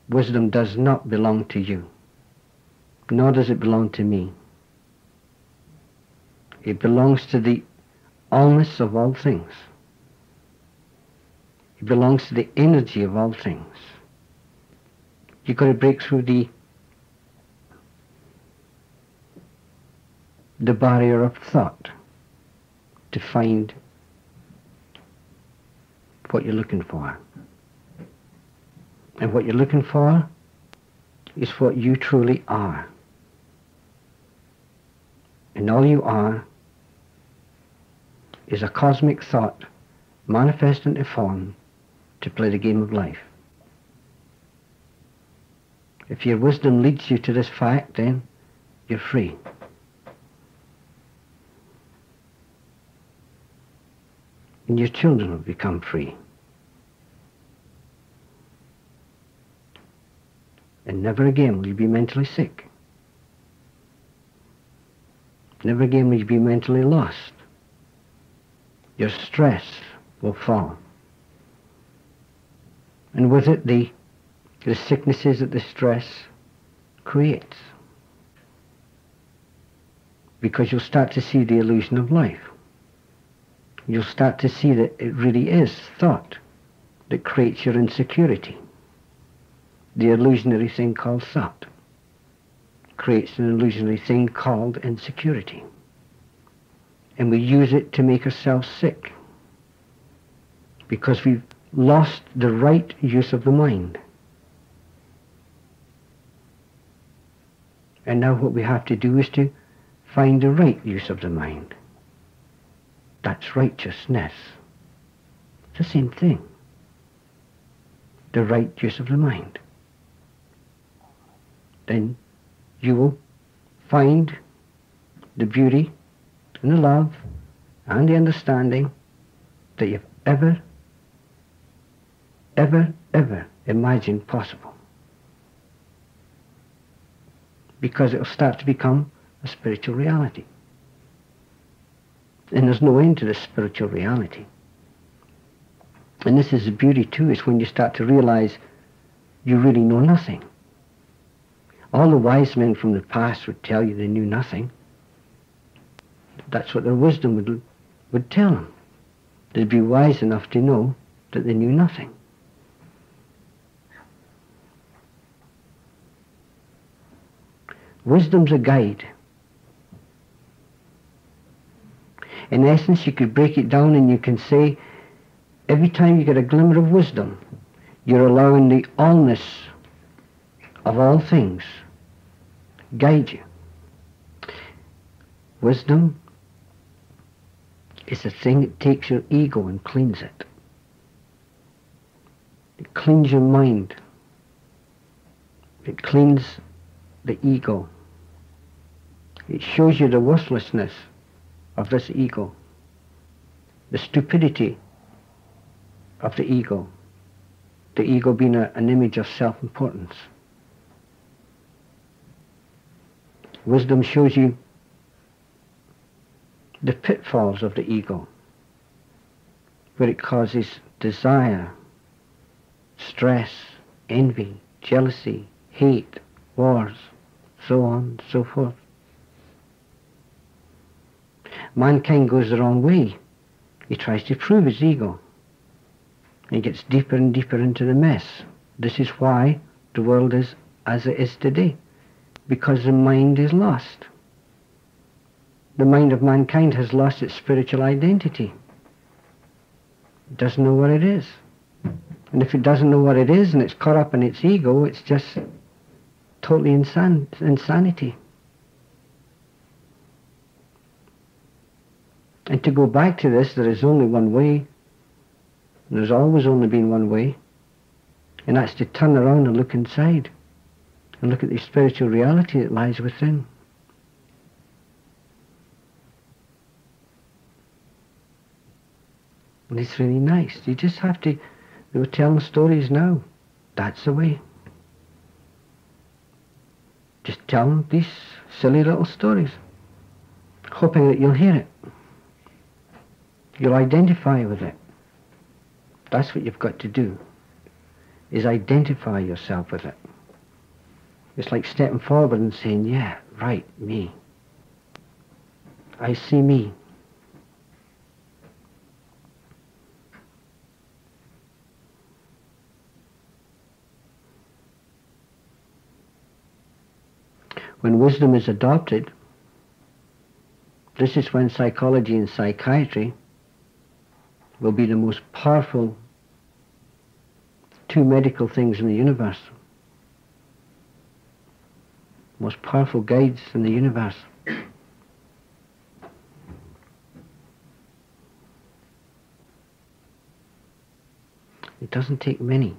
Wisdom does not belong to you, nor does it belong to me. It belongs to the allness of all things. It belongs to the energy of all things. You've got to break through the barrier of thought to find what you're looking for. And what you're looking for is what you truly are. And all you are is a cosmic thought manifest into form to play the game of life. If your wisdom leads you to this fact, then you're free. And your children will become free. And never again will you be mentally sick. Never again will you be mentally lost. Your stress will fall. And with it, the sicknesses that the stress creates. Because you'll start to see the illusion of life. You'll start to see that it really is thought that creates your insecurity. The illusionary thing called thought creates an illusionary thing called insecurity. And we use it to make ourselves sick because we've lost the right use of the mind. And now what we have to do is to find the right use of the mind. That's righteousness. It's the same thing. The right use of the mind. Then you will find the beauty and the love and the understanding that you've ever imagined possible. Because it will start to become a spiritual reality. And there's no end to this spiritual reality. And this is the beauty too, is when you start to realize you really know nothing. All the wise men from the past would tell you they knew nothing. That's what their wisdom would tell them. They'd be wise enough to know that they knew nothing. Wisdom's a guide. In essence, you could break it down and you can say, every time you get a glimmer of wisdom, you're allowing the allness of all things guide you. Wisdom is a thing that takes your ego and cleans it. It cleans your mind. It cleans the ego. It shows you the worthlessness of this ego, the stupidity of the ego being an image of self-importance. Wisdom shows you the pitfalls of the ego, where it causes desire, stress, envy, jealousy, hate, wars, so on and so forth. Mankind goes the wrong way. He tries to prove his ego. He gets deeper and deeper into the mess. This is why the world is as it is today, because the mind is lost. The mind of mankind has lost its spiritual identity. It doesn't know what it is. And if it doesn't know what it is and it's caught up in its ego, it's just totally insanity. And to go back to this, there is only one way. There's always only been one way. And that's to turn around and look inside. And look at the spiritual reality that lies within. And it's really nice. You just have to, they were telling stories now. That's the way. Just tell them these silly little stories, hoping that you'll hear it. You'll identify with it. That's what you've got to do. is identify yourself with it. It's like stepping forward and saying, yeah, right, me. I see me. When wisdom is adopted, this is when psychology and psychiatry will be the most powerful two medical things in the universe. Most powerful guides in the universe. It doesn't take many.